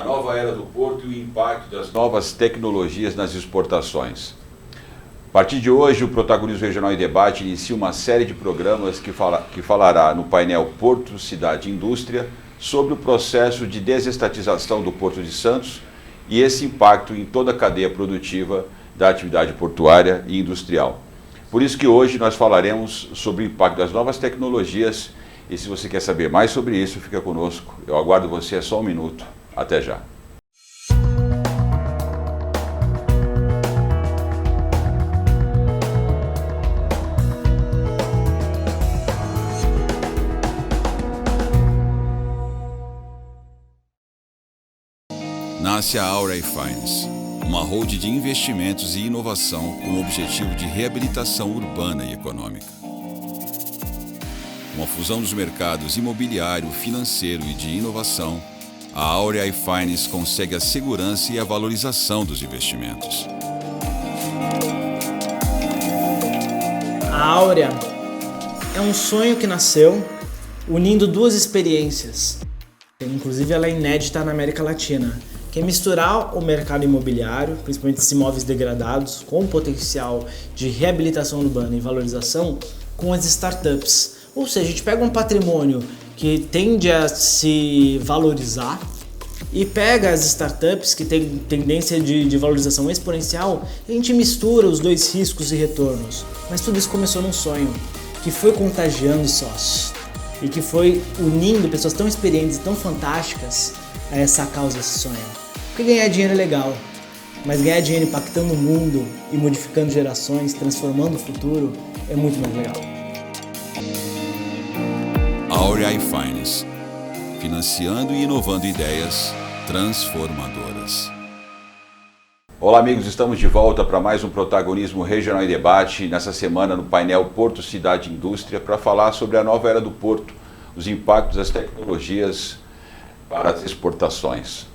a nova era do porto e o impacto das novas tecnologias nas exportações. A partir de hoje, o Protagonismo Regional em Debate inicia uma série de programas que falará no painel Porto, Cidade e Indústria sobre o processo de desestatização do Porto de Santos e esse impacto em toda a cadeia produtiva da atividade portuária e industrial. Por isso que hoje nós falaremos sobre o impacto das novas tecnologias e se você quer saber mais sobre isso, fica conosco. Eu aguardo você só um minuto. Até já. Nasce a Aura Finance, uma holding de investimentos e inovação com o objetivo de reabilitação urbana e econômica. Com a fusão dos mercados imobiliário, financeiro e de inovação, a Aura Finance consegue a segurança e a valorização dos investimentos. A Áurea é um sonho que nasceu unindo duas experiências, inclusive ela é inédita na América Latina, que é misturar o mercado imobiliário, principalmente esses imóveis degradados, com potencial de reabilitação urbana e valorização, com as startups. Ou seja, a gente pega um patrimônio que tende a se valorizar e pega as startups que têm tendência de valorização exponencial e a gente mistura os dois riscos e retornos. Mas tudo isso começou num sonho, que foi contagiando sócios e que foi unindo pessoas tão experientes e tão fantásticas a essa causa, esse sonho. Porque ganhar dinheiro é legal, mas ganhar dinheiro impactando o mundo e modificando gerações, transformando o futuro, é muito mais legal. Aura Finance, financiando e inovando ideias transformadoras. Olá amigos, estamos de volta para mais um Protagonismo Regional em Debate, nessa semana no painel Porto, Cidade e Indústria, para falar sobre a nova era do porto, os impactos das tecnologias para as exportações.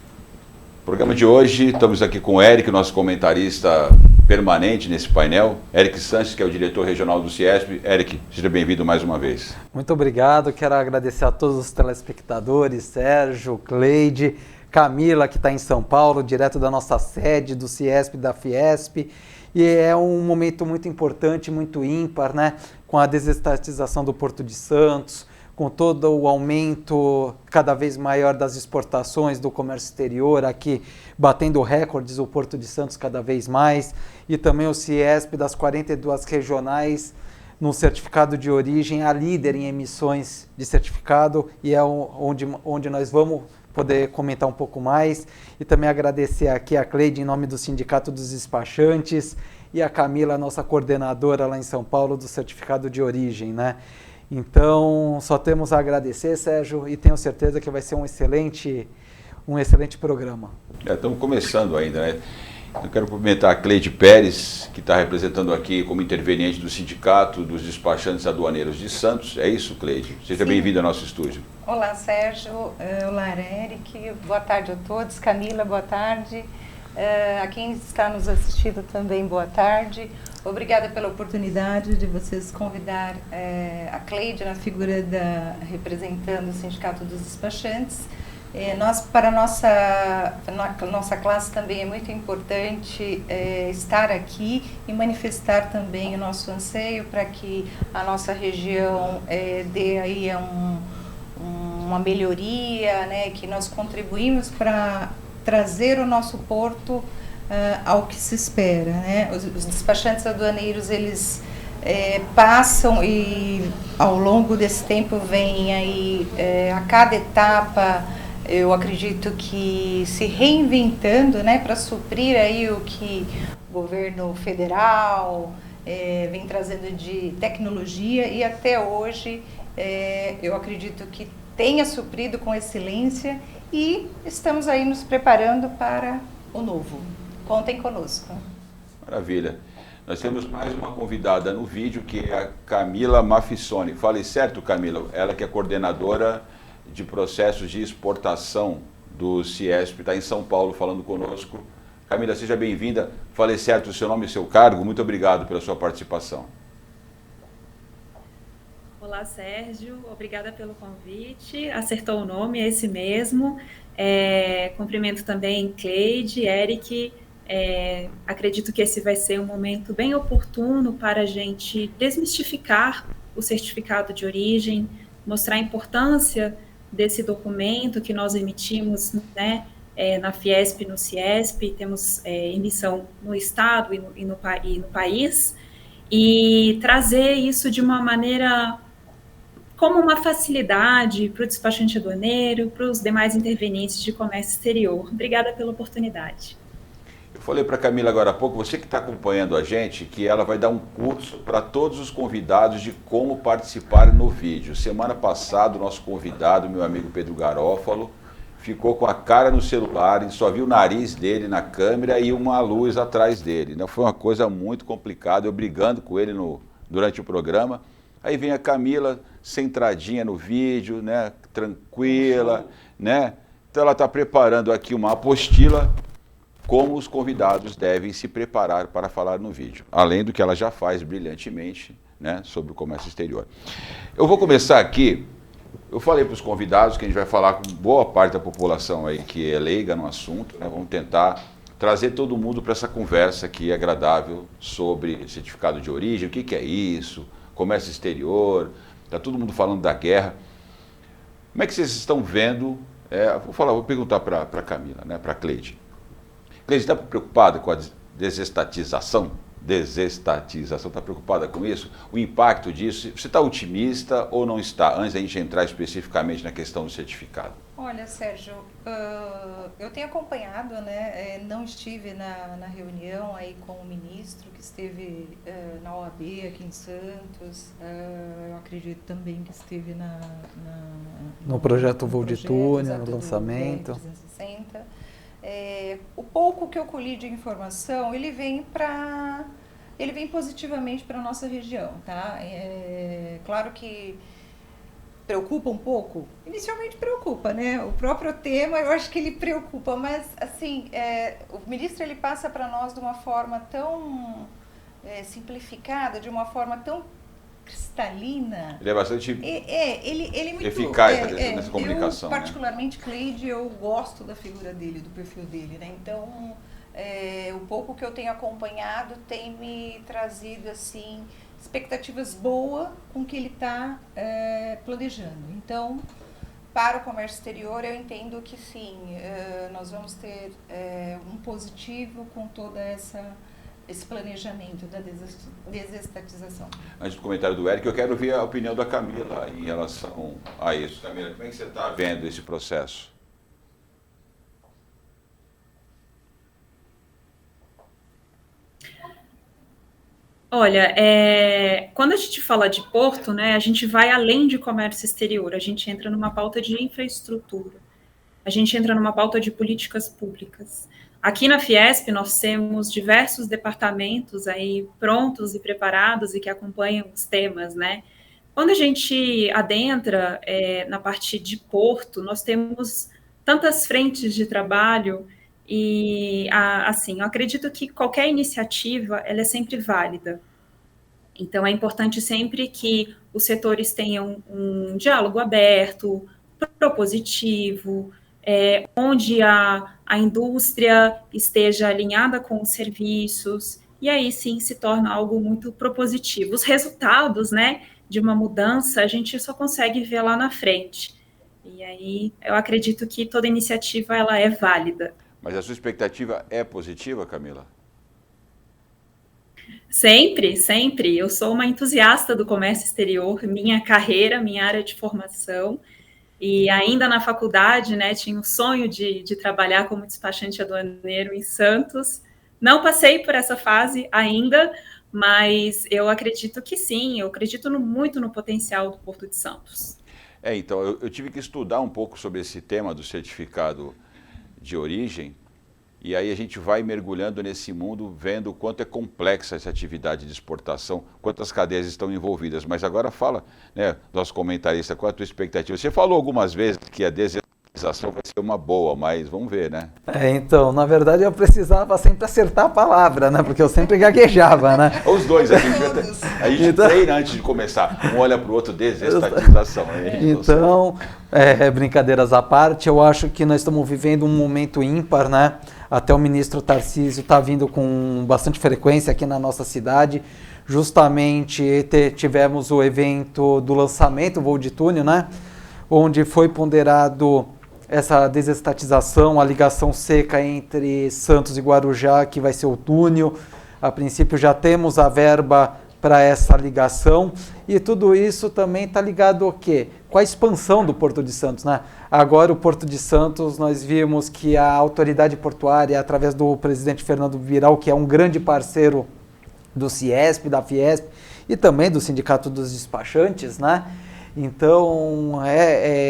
No programa de hoje, estamos aqui com o Eric, nosso comentarista permanente nesse painel. Eric Sanches, que é o diretor regional do CIESP. Eric, seja bem-vindo mais uma vez. Muito obrigado, quero agradecer a todos os telespectadores, Sérgio, Cleide, Camila, que está em São Paulo, direto da nossa sede, do CIESP e da Fiesp. E é um momento muito importante, muito ímpar, né? Com a desestatização do Porto de Santos, com todo o aumento cada vez maior das exportações do comércio exterior, aqui batendo recordes, o Porto de Santos cada vez mais, e também o CIESP das 42 regionais no certificado de origem, a líder em emissões de certificado, e é onde nós vamos poder comentar um pouco mais, e também agradecer aqui a Cleide em nome do Sindicato dos Despachantes, e a Camila, nossa coordenadora lá em São Paulo do certificado de origem, né? Então, só temos a agradecer, Sérgio, e tenho certeza que vai ser um excelente programa. Estamos começando ainda, né? Eu quero cumprimentar a Cleide Pérez, que está representando aqui como interveniente do Sindicato dos Despachantes Aduaneiros de Santos. É isso, Cleide? Seja bem-vinda ao nosso estúdio. Olá, Sérgio. Olá, Eric. Boa tarde a todos. Camila, boa tarde. A quem está nos assistindo também, boa tarde. Obrigada pela oportunidade de vocês convidar a Cleide na figura representando o Sindicato dos Despachantes. Para a nossa classe também é muito importante estar aqui e manifestar também o nosso anseio para que a nossa região dê aí uma melhoria, né, que nós contribuímos para trazer o nosso porto ao que se espera, né? Os despachantes aduaneiros, eles passam e ao longo desse tempo vem aí a cada etapa, eu acredito que se reinventando, né, para suprir aí o que o governo federal vem trazendo de tecnologia, e até hoje eu acredito que tenha suprido com excelência, e estamos aí nos preparando para o novo. Contem conosco. Maravilha. Nós temos mais uma convidada no vídeo, que é a Camila Mafissoni. Falei certo, Camila? Ela que é coordenadora de processos de exportação do CIESP, está em São Paulo falando conosco. Camila, seja bem-vinda. Falei certo o seu nome e o seu cargo. Muito obrigado pela sua participação. Olá, Sérgio. Obrigada pelo convite. Acertou o nome, é esse mesmo. Cumprimento também Cleide, Eric. Acredito que esse vai ser um momento bem oportuno para a gente desmistificar o certificado de origem, mostrar a importância desse documento que nós emitimos, né, na Fiesp e no Ciesp, temos emissão no Estado e no país, e trazer isso de uma maneira como uma facilidade para o despachante aduaneiro, para os demais intervenientes de comércio exterior. Obrigada pela oportunidade. Eu falei para a Camila agora há pouco, você que está acompanhando a gente, que ela vai dar um curso para todos os convidados de como participar no vídeo. Semana passada, o nosso convidado, meu amigo Pedro Garófalo, ficou com a cara no celular e só viu o nariz dele na câmera e uma luz atrás dele. Né? Foi uma coisa muito complicada, eu brigando com ele durante o programa. Aí vem a Camila, centradinha no vídeo, né? Tranquila, né? Então ela está preparando aqui uma apostila como os convidados devem se preparar para falar no vídeo, além do que ela já faz brilhantemente, né, sobre o comércio exterior. Eu vou começar aqui, eu falei para os convidados que a gente vai falar com boa parte da população aí que é leiga no assunto, né, vamos tentar trazer todo mundo para essa conversa aqui agradável sobre certificado de origem, o que é isso, comércio exterior, está todo mundo falando da guerra. Como é que vocês estão vendo, vou perguntar para a Camila, né, para a Cleide. Cleide, está preocupada com a desestatização? Desestatização, está preocupada com isso? O impacto disso? Você está otimista ou não está? Antes da gente entrar especificamente na questão do certificado. Olha, Sérgio, eu tenho acompanhado, né? Não estive na reunião aí com o ministro que esteve na OAB aqui em Santos. Eu acredito também que esteve no projeto Voo de Túnel, no lançamento. 360. O pouco que eu colhi de informação, ele vem positivamente para a nossa região, tá? Claro que preocupa um pouco, inicialmente preocupa, né? O próprio tema, eu acho que ele preocupa, mas assim, o ministro ele passa para nós de uma forma tão simplificada, de uma forma tão cristalina. Ele é bastante ele é muito eficaz nessa comunicação. Eu, particularmente, Cleide, eu gosto da figura dele, do perfil dele, né? Então, o pouco que eu tenho acompanhado tem me trazido, assim, expectativas boas com o que ele está planejando. Então, para o comércio exterior, eu entendo que sim, nós vamos ter um positivo com toda esse planejamento da desestatização. Antes do comentário do Eric, eu quero ouvir a opinião da Camila em relação a isso. Camila, como é que você está vendo esse processo? Olha, quando a gente fala de porto, né, a gente vai além de comércio exterior, a gente entra numa pauta de infraestrutura, a gente entra numa pauta de políticas públicas. Aqui na Fiesp nós temos diversos departamentos aí prontos e preparados e que acompanham os temas, né? Quando a gente adentra na parte de porto, nós temos tantas frentes de trabalho e, assim, eu acredito que qualquer iniciativa, ela é sempre válida. Então, é importante sempre que os setores tenham um diálogo aberto, propositivo, onde a indústria esteja alinhada com os serviços, e aí sim se torna algo muito propositivo. Os resultados, né, de uma mudança, a gente só consegue ver lá na frente. E aí eu acredito que toda iniciativa ela é válida. Mas a sua expectativa é positiva, Camila? Sempre, sempre. Eu sou uma entusiasta do comércio exterior, minha carreira, minha área de formação. E ainda na faculdade, né, tinha o sonho de trabalhar como despachante aduaneiro em Santos. Não passei por essa fase ainda, mas eu acredito que sim, eu acredito muito no potencial do Porto de Santos. Então, eu tive que estudar um pouco sobre esse tema do certificado de origem, e aí a gente vai mergulhando nesse mundo, vendo o quanto é complexa essa atividade de exportação, quantas cadeias estão envolvidas. Mas agora fala, né, nosso comentarista, qual é a tua expectativa? Você falou algumas vezes que a desestatização desestatização vai ser uma boa, mas vamos ver, né? Então, na verdade eu precisava sempre acertar a palavra, né? Porque eu sempre gaguejava, né? Os dois, a gente Então, treina antes de começar. Um olha para o outro, desestatização. Então, brincadeiras à parte, eu acho que nós estamos vivendo um momento ímpar, né? Até o ministro Tarcísio está vindo com bastante frequência aqui na nossa cidade. Justamente tivemos o evento do lançamento, o voo de túnel, né? Onde foi ponderado essa desestatização, a ligação seca entre Santos e Guarujá, que vai ser o túnel. A princípio já temos a verba para essa ligação, e tudo isso também está ligado ao quê? Com a expansão do Porto de Santos, né? Agora o Porto de Santos, nós vimos que a autoridade portuária, através do presidente Fernando Viral, que é um grande parceiro do CIESP, da Fiesp e também do Sindicato dos Despachantes, né? Então,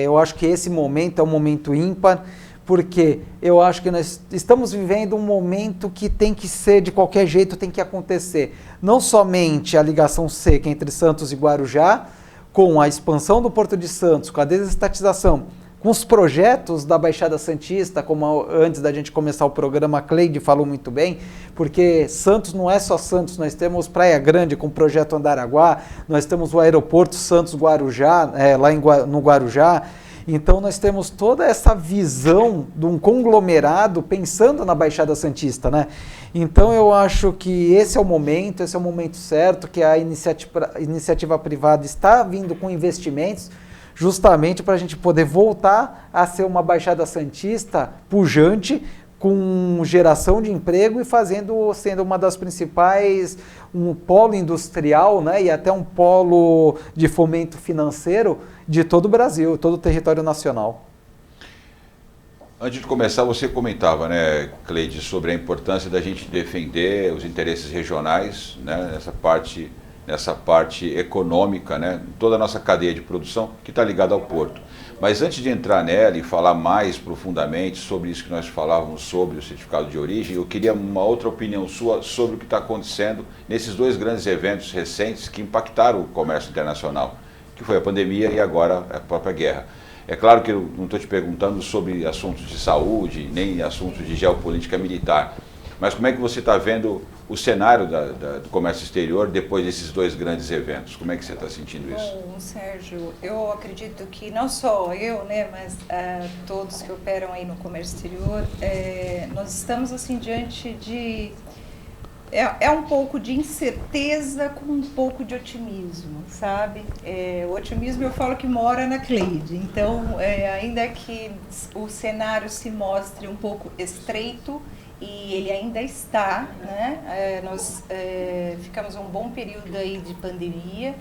eu acho que esse momento é um momento ímpar, porque eu acho que nós estamos vivendo um momento que tem que ser, de qualquer jeito, tem que acontecer. Não somente a ligação seca entre Santos e Guarujá, com a expansão do Porto de Santos, com a desestatização, com os projetos da Baixada Santista, como antes da gente começar o programa, a Cleide falou muito bem, porque Santos não é só Santos, nós temos Praia Grande com o projeto Andaraguá, nós temos o aeroporto Santos-Guarujá, no Guarujá. Então nós temos toda essa visão de um conglomerado pensando na Baixada Santista, né? Então eu acho que esse é o momento certo, que a iniciativa privada está vindo com investimentos, justamente para a gente poder voltar a ser uma Baixada Santista pujante, com geração de emprego e sendo uma das principais, um polo industrial, né, e até um polo de fomento financeiro de todo o Brasil, todo o território nacional. Antes de começar, você comentava, né, Cleide, sobre a importância da gente defender os interesses regionais, né, nessa parte econômica, né, toda a nossa cadeia de produção que está ligada ao porto. Mas antes de entrar nela e falar mais profundamente sobre isso que nós falávamos sobre o certificado de origem, eu queria uma outra opinião sua sobre o que está acontecendo nesses dois grandes eventos recentes que impactaram o comércio internacional, que foi a pandemia e agora a própria guerra. É claro que eu não estou te perguntando sobre assuntos de saúde, nem assuntos de geopolítica militar, mas como é que você está vendo o cenário do comércio exterior depois desses dois grandes eventos? Como é que você está sentindo isso? Bom, Sérgio, eu acredito que não só eu, né, mas todos que operam aí no comércio exterior, nós estamos assim diante de... É um pouco de incerteza com um pouco de otimismo, sabe? O otimismo eu falo que mora na Cleide, então ainda que o cenário se mostre um pouco estreito, e ele ainda está, né? Nós ficamos um bom período aí de pandemia,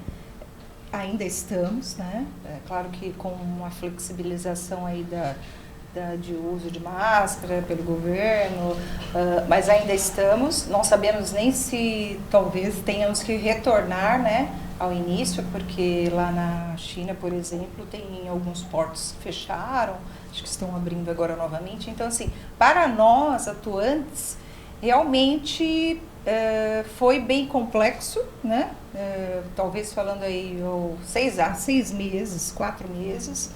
ainda estamos, né? Claro que com uma flexibilização aí de uso de máscara pelo governo, mas ainda estamos. Não sabemos nem se talvez tenhamos que retornar, né, ao início, porque lá na China, por exemplo, tem alguns portos que fecharam, acho que estão abrindo agora novamente. Então, assim, para nós atuantes, realmente foi bem complexo, né? Talvez falando aí 6 meses, 4 meses,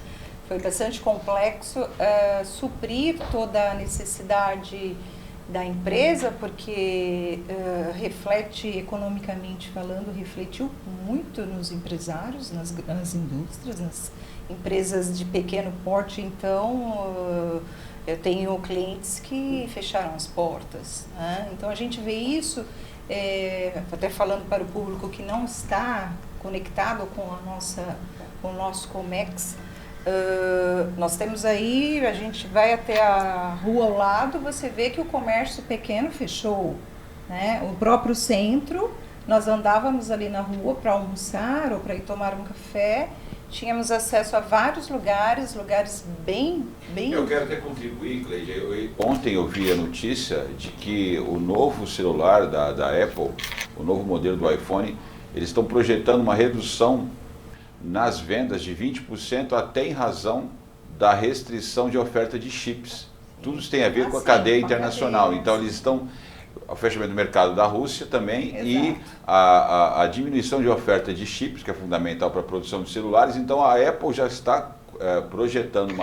foi bastante complexo suprir toda a necessidade da empresa, porque reflete, economicamente falando, refletiu muito nos empresários, nas indústrias, nas empresas de pequeno porte. Então, eu tenho clientes que fecharam as portas, né? Então, a gente vê isso, até falando para o público que não está conectado com o nosso Comex, nós temos aí, a gente vai até a rua ao lado, você vê que o comércio pequeno fechou, né? O próprio centro, nós andávamos ali na rua para almoçar ou para ir tomar um café, tínhamos acesso a vários lugares bem... Eu quero até contribuir, Cleide. Ontem eu vi a notícia de que o novo celular da Apple, o novo modelo do iPhone, eles estão projetando uma redução nas vendas de 20%, até em razão da restrição de oferta de chips. Tudo isso tem a ver com a cadeia internacional. Então eles estão, o fechamento do mercado da Rússia também. Exato. E a diminuição de oferta de chips, que é fundamental para a produção de celulares. Então a Apple já está projetando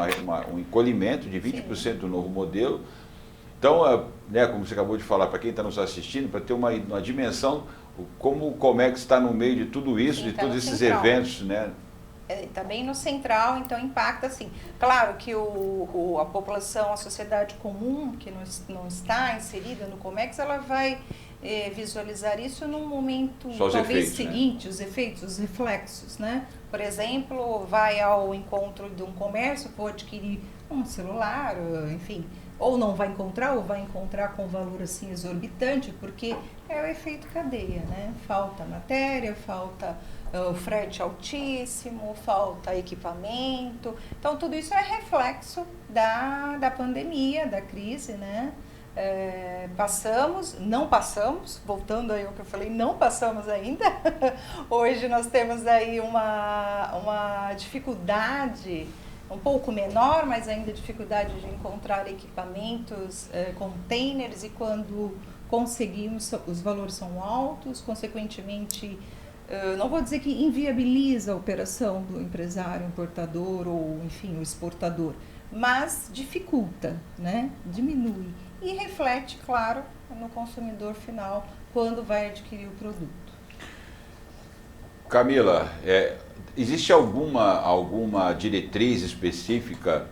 um encolhimento de 20% do novo modelo. Então, né, como você acabou de falar, para quem está nos assistindo, para ter uma dimensão, como o Comex está no meio de tudo isso, de todos esses eventos, né? Está bem no central, então impacta assim. Claro que a população, a sociedade comum, que não está inserida no Comex, ela vai visualizar isso num momento talvez seguinte, né? Os efeitos, os reflexos, né? Por exemplo, vai ao encontro de um comércio, pode adquirir um celular, enfim, ou não vai encontrar, ou vai encontrar com valor assim exorbitante, porque é o efeito cadeia, né? Falta matéria, falta o frete altíssimo, falta equipamento. Então, tudo isso é reflexo da pandemia, da crise, né? Não passamos, voltando aí ao que eu falei, não passamos ainda. Hoje nós temos aí uma dificuldade um pouco menor, mas ainda dificuldade de encontrar equipamentos, containers, e quando conseguimos, os valores são altos, consequentemente, não vou dizer que inviabiliza a operação do empresário importador ou, enfim, o exportador, mas dificulta, né? Diminui e reflete, claro, no consumidor final quando vai adquirir o produto. Camila, existe alguma diretriz específica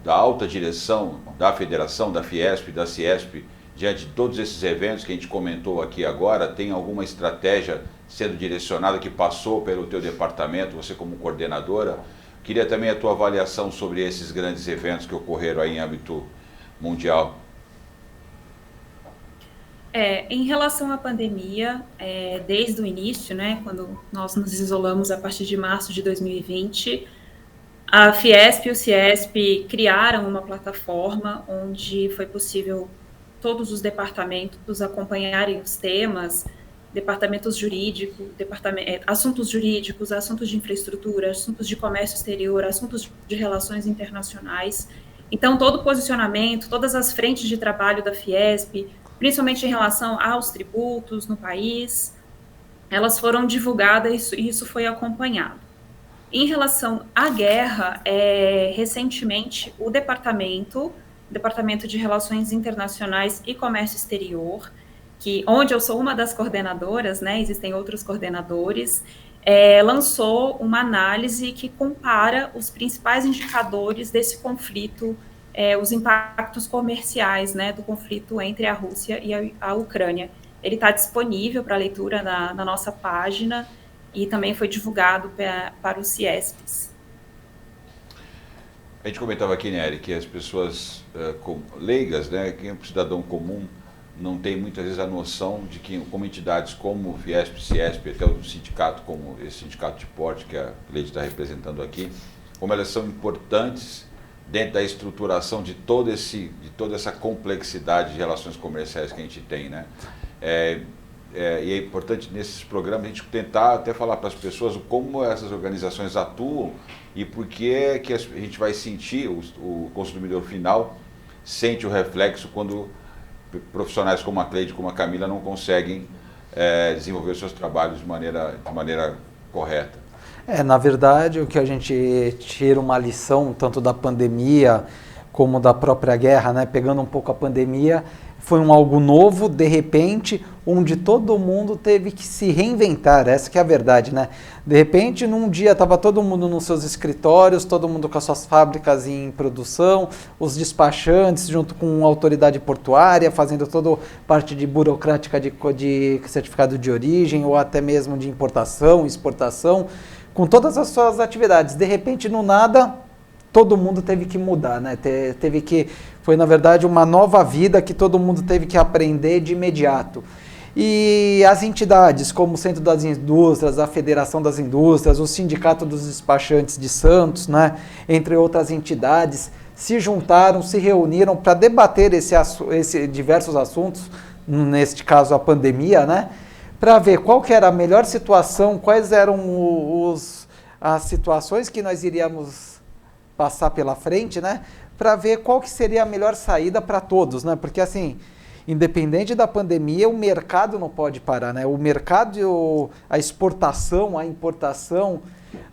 da alta direção da Federação, da Fiesp, da Ciesp, diante de todos esses eventos que a gente comentou aqui agora? Tem alguma estratégia sendo direcionada que passou pelo teu departamento, você como coordenadora? Queria também a tua avaliação sobre esses grandes eventos que ocorreram aí em âmbito mundial. Em relação à pandemia, desde o início, né, quando nós nos isolamos a partir de março de 2020, a Fiesp e o Ciesp criaram uma plataforma onde foi possível todos os departamentos acompanharem os temas, departamentos jurídicos, assuntos jurídicos, assuntos de infraestrutura, assuntos de comércio exterior, assuntos de relações internacionais. Então, todo o posicionamento, todas as frentes de trabalho da Fiesp, principalmente em relação aos tributos no país, elas foram divulgadas e isso foi acompanhado. Em relação à guerra, recentemente o Departamento de Relações Internacionais e Comércio Exterior, onde eu sou uma das coordenadoras, né, existem outros coordenadores, lançou uma análise que compara os principais indicadores desse conflito, os impactos comerciais, né, do conflito entre a Rússia e a Ucrânia. Ele está disponível para leitura na nossa página e também foi divulgado para os CIESPs. A gente comentava aqui, né, Eric, que as pessoas leigas, né, quem é um cidadão comum, não tem muitas vezes a noção de que, como entidades como o Fiesp, Ciesp, até o sindicato, como esse sindicato de porte que a Leite está representando aqui, como elas são importantes dentro da estruturação de toda essa complexidade de relações comerciais que a gente tem, né? E é importante nesses programas a gente tentar até falar para as pessoas como essas organizações atuam e por que a gente vai sentir, o consumidor final sente o reflexo quando profissionais como a Cleide, como a Camila não conseguem desenvolver os seus trabalhos de maneira correta. Na verdade, o que a gente tira uma lição, tanto da pandemia como da própria guerra, né? Pegando um pouco a pandemia, foi algo novo, de repente, onde todo mundo teve que se reinventar, essa que é a verdade, né? De repente, num dia estava todo mundo nos seus escritórios, todo mundo com as suas fábricas em produção, os despachantes junto com a autoridade portuária, fazendo toda parte de burocrática de certificado de origem ou até mesmo de importação, exportação, com todas as suas atividades. De repente, no nada, todo mundo teve que mudar, né? Foi, na verdade, uma nova vida que todo mundo teve que aprender de imediato. E as entidades, como o Centro das Indústrias, a Federação das Indústrias, o Sindicato dos Despachantes de Santos, né? Entre outras entidades, se juntaram, se reuniram para debater diversos assuntos, neste caso a pandemia, né? Para ver qual que era a melhor situação, quais eram as situações que nós iríamos passar pela frente, né? Para ver qual que seria a melhor saída para todos, né? Porque assim, independente da pandemia, o mercado não pode parar, né? O mercado, a exportação, a importação,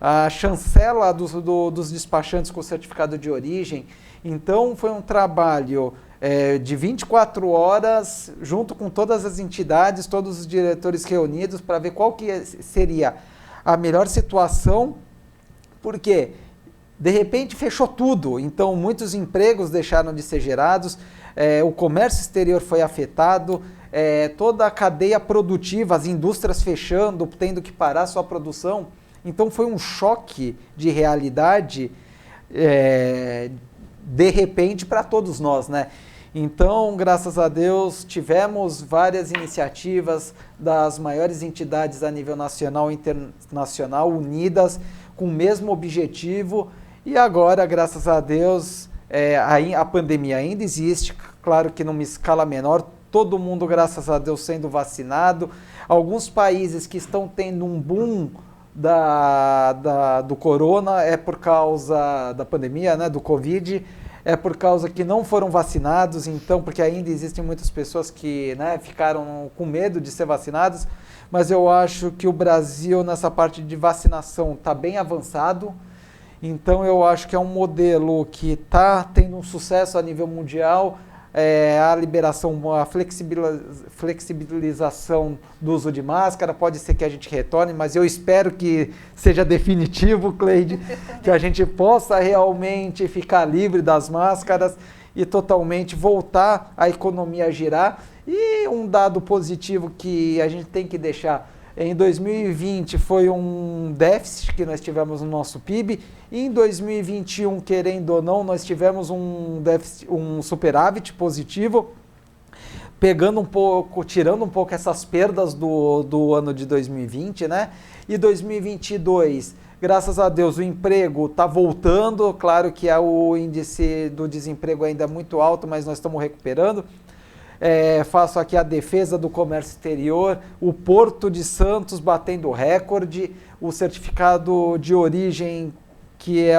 a chancela dos despachantes com certificado de origem. Então, foi um trabalho de 24 horas, junto com todas as entidades, todos os diretores reunidos, para ver qual que seria a melhor situação, porque de repente fechou tudo, então muitos empregos deixaram de ser gerados, o comércio exterior foi afetado, toda a cadeia produtiva, as indústrias fechando, tendo que parar sua produção. Então foi um choque de realidade de repente para todos nós, né? Então, graças a Deus, tivemos várias iniciativas das maiores entidades a nível nacional e internacional unidas com o mesmo objetivo. E agora, graças a Deus, a pandemia ainda existe, claro que numa escala menor, todo mundo, graças a Deus, sendo vacinado. Alguns países que estão tendo um boom do corona é por causa da pandemia, né, do Covid, é por causa que não foram vacinados, então, porque ainda existem muitas pessoas que, né, ficaram com medo de ser vacinadas, mas eu acho que o Brasil, nessa parte de vacinação, está bem avançado. Então, eu acho que é um modelo que está tendo um sucesso a nível mundial, a liberação, a flexibilização do uso de máscara, pode ser que a gente retorne, mas eu espero que seja definitivo, Cleide, que a gente possa realmente ficar livre das máscaras e totalmente voltar a economia a girar. E um dado positivo que a gente tem que deixar: em 2020 foi um déficit que nós tivemos no nosso PIB, e em 2021, querendo ou não, nós tivemos um superávit positivo, pegando um pouco, tirando um pouco essas perdas do ano de 2020, né? E 2022, graças a Deus, o emprego está voltando, claro que o índice do desemprego ainda é muito alto, mas nós estamos recuperando. Faço aqui a defesa do comércio exterior, o Porto de Santos batendo recorde, o certificado de origem, que é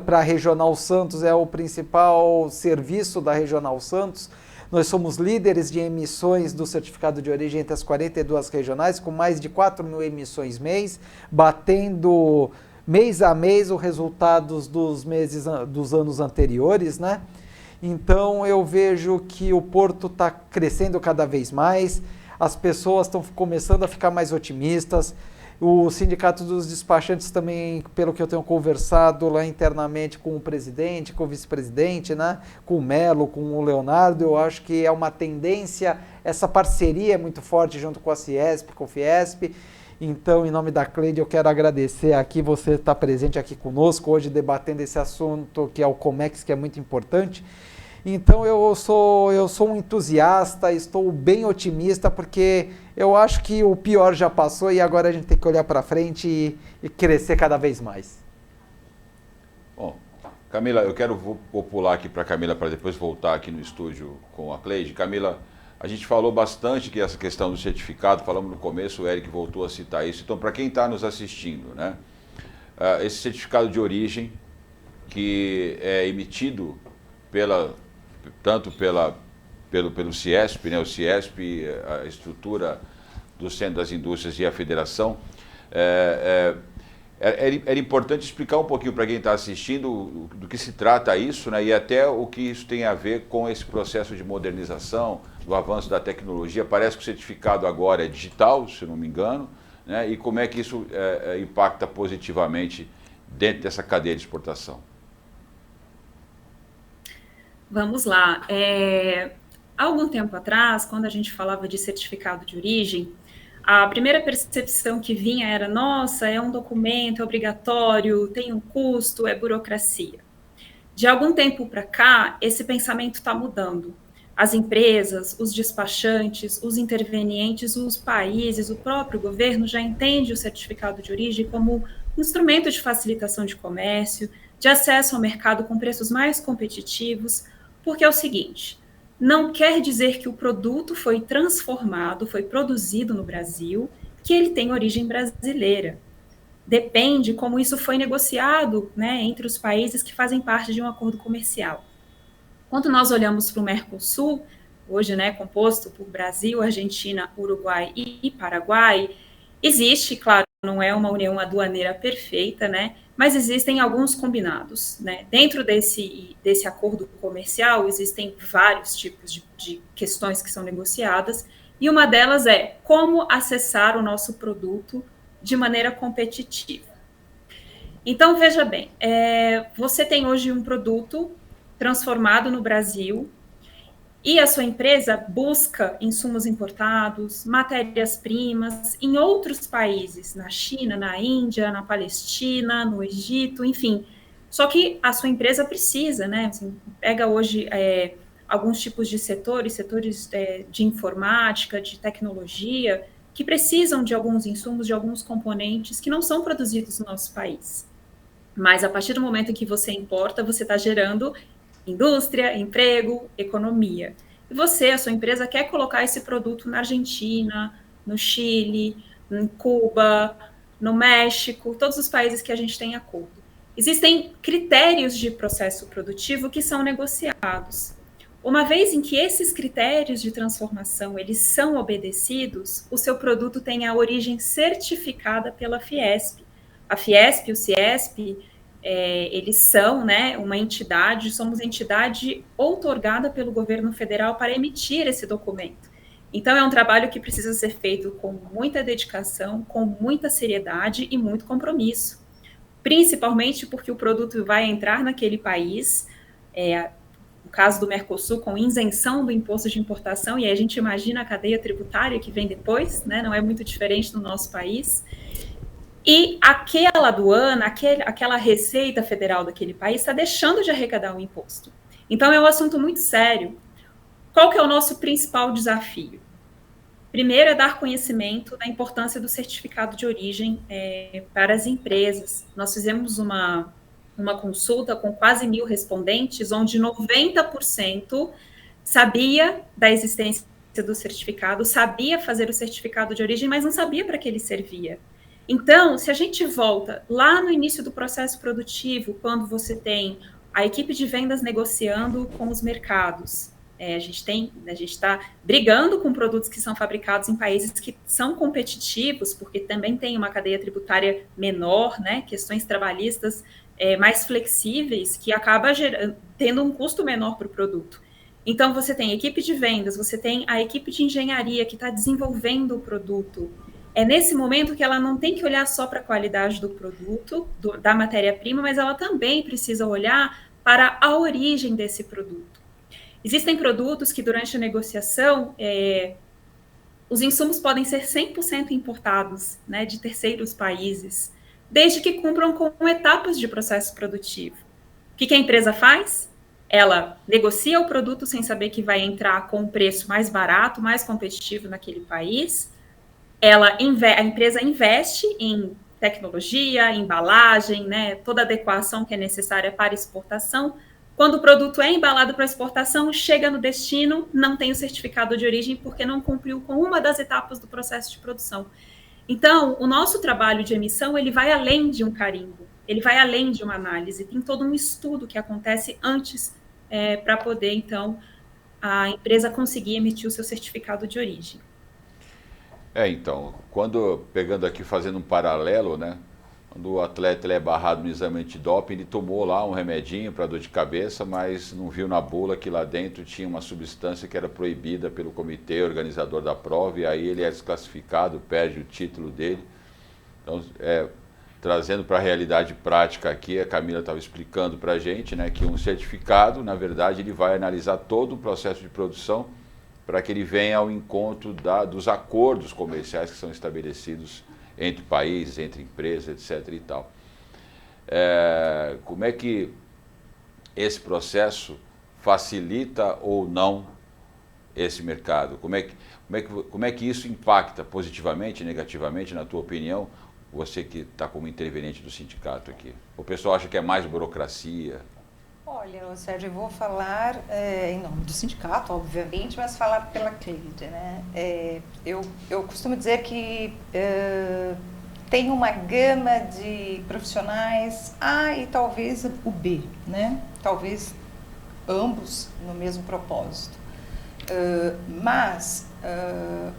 para a Regional Santos, é o principal serviço da Regional Santos. Nós somos líderes de emissões do certificado de origem entre as 42 regionais, com mais de 4.000 emissões mês, batendo mês a mês os resultados dos anos anteriores, né? Então, eu vejo que o Porto está crescendo cada vez mais, as pessoas estão começando a ficar mais otimistas. O Sindicato dos Despachantes também, pelo que eu tenho conversado lá internamente com o presidente, com o vice-presidente, né, com o Melo, com o Leonardo, eu acho que é uma tendência, essa parceria é muito forte junto com a Ciesp, com o Fiesp. Então, em nome da Cleide, eu quero agradecer aqui você estar presente aqui conosco hoje, debatendo esse assunto que é o Comex, que é muito importante. Então, eu sou um entusiasta, estou bem otimista, porque eu acho que o pior já passou e agora a gente tem que olhar para frente e crescer cada vez mais. Bom, Camila, vou pular aqui para a Camila para depois voltar aqui no estúdio com a Cleide. Camila, a gente falou bastante que essa questão do certificado, falamos no começo, o Eric voltou a citar isso. Então, para quem está nos assistindo, né, esse certificado de origem que é emitido tanto pelo Ciesp, né, o Ciesp, a estrutura do Centro das Indústrias e a Federação, era importante explicar um pouquinho para quem está assistindo do que se trata isso, né, e até o que isso tem a ver com esse processo de modernização, do avanço da tecnologia. Parece que o certificado agora é digital, se não me engano, né, e como é que isso impacta positivamente dentro dessa cadeia de exportação. Vamos lá. Há algum tempo atrás, quando a gente falava de certificado de origem, a primeira percepção que vinha era: nossa, é um documento, é obrigatório, tem um custo, é burocracia. De algum tempo para cá, esse pensamento está mudando. As empresas, os despachantes, os intervenientes, os países, o próprio governo já entende o certificado de origem como instrumento de facilitação de comércio, de acesso ao mercado com preços mais competitivos, porque é o seguinte: não quer dizer que o produto foi transformado, foi produzido no Brasil, que ele tem origem brasileira. Depende como isso foi negociado, né, entre os países que fazem parte de um acordo comercial. Quando nós olhamos para o Mercosul, hoje, né, composto por Brasil, Argentina, Uruguai e Paraguai, existe, claro, não é uma união aduaneira perfeita, né? Mas existem alguns combinados, né? Dentro desse acordo comercial, existem vários tipos de questões que são negociadas, e uma delas é como acessar o nosso produto de maneira competitiva. Então, veja bem, você tem hoje um produto transformado no Brasil, e a sua empresa busca insumos importados, matérias-primas em outros países, na China, na Índia, na Palestina, no Egito, enfim. Só que a sua empresa precisa, né? Assim, pega hoje alguns tipos de setores de informática, de tecnologia, que precisam de alguns insumos, de alguns componentes que não são produzidos no nosso país. Mas a partir do momento em que você importa, você está gerando indústria, emprego, economia. E você, a sua empresa, quer colocar esse produto na Argentina, no Chile, em Cuba, no México, todos os países que a gente tem acordo. Existem critérios de processo produtivo que são negociados. Uma vez em que esses critérios de transformação eles são obedecidos, o seu produto tem a origem certificada pela Fiesp. A Fiesp e o Ciesp, eles são, né, uma entidade, somos entidade outorgada pelo governo federal para emitir esse documento. Então, é um trabalho que precisa ser feito com muita dedicação, com muita seriedade e muito compromisso. Principalmente porque o produto vai entrar naquele país, no caso do Mercosul, com isenção do imposto de importação, e aí a gente imagina a cadeia tributária que vem depois, né, não é muito diferente no nosso país. E aquela aduana, aquela receita federal daquele país está deixando de arrecadar o imposto. Então, é um assunto muito sério. Qual que é o nosso principal desafio? Primeiro é dar conhecimento da importância do certificado de origem para as empresas. Nós fizemos uma consulta com quase 1.000 respondentes, onde 90% sabia da existência do certificado, sabia fazer o certificado de origem, mas não sabia para que ele servia. Então, se a gente volta lá no início do processo produtivo, quando você tem a equipe de vendas negociando com os mercados, a gente está brigando com produtos que são fabricados em países que são competitivos, porque também tem uma cadeia tributária menor, né, questões trabalhistas mais flexíveis, que acaba tendo um custo menor para o produto. Então, você tem a equipe de vendas, você tem a equipe de engenharia que está desenvolvendo o produto. É nesse momento que ela não tem que olhar só para a qualidade do produto, da matéria-prima, mas ela também precisa olhar para a origem desse produto. Existem produtos que, durante a negociação, os insumos podem ser 100% importados, né, de terceiros países, desde que cumpram com etapas de processo produtivo. O que a empresa faz? Ela negocia o produto sem saber que vai entrar com um preço mais barato, mais competitivo naquele país. A empresa investe em tecnologia, embalagem, né, toda a adequação que é necessária para exportação. Quando o produto é embalado para exportação, chega no destino, não tem o certificado de origem porque não cumpriu com uma das etapas do processo de produção. Então, o nosso trabalho de emissão, ele vai além de um carimbo, ele vai além de uma análise, tem todo um estudo que acontece antes para poder, então, a empresa conseguir emitir o seu certificado de origem. Então, pegando aqui, fazendo um paralelo, né? Quando o atleta é barrado no exame antidoping, ele tomou lá um remedinho para dor de cabeça, mas não viu na bula que lá dentro tinha uma substância que era proibida pelo comitê organizador da prova, e aí ele é desclassificado, perde o título dele. Então, trazendo para a realidade prática aqui, a Camila estava explicando para a gente, né, que um certificado, na verdade, ele vai analisar todo o processo de produção para que ele venha ao encontro dos acordos comerciais que são estabelecidos entre países, entre empresas, etc. e tal. Como é que esse processo facilita ou não esse mercado? Como é que isso impacta positivamente, negativamente, na tua opinião, você que está como interveniente do sindicato aqui? O pessoal acha que é mais burocracia? Olha, Sérgio, eu vou falar em nome do sindicato, obviamente, mas falar pela Cleide, né? Eu costumo dizer que tem uma gama de profissionais A e talvez o B, né? Talvez ambos no mesmo propósito. Mas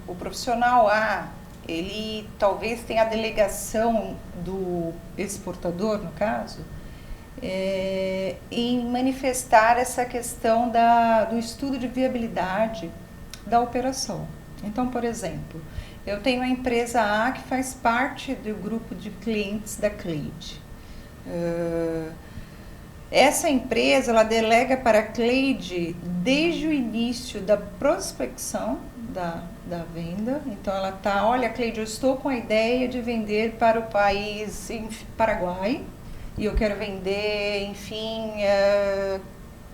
o profissional A, ele talvez tenha a delegação do exportador, no caso, em manifestar essa questão do estudo de viabilidade da operação. Então, por exemplo, eu tenho a empresa A que faz parte do grupo de clientes da Cleide. Essa empresa, ela delega para a Cleide desde o início da prospecção da venda. Então, ela está, olha, Cleide, eu estou com a ideia de vender para o país Paraguai e eu quero vender, enfim,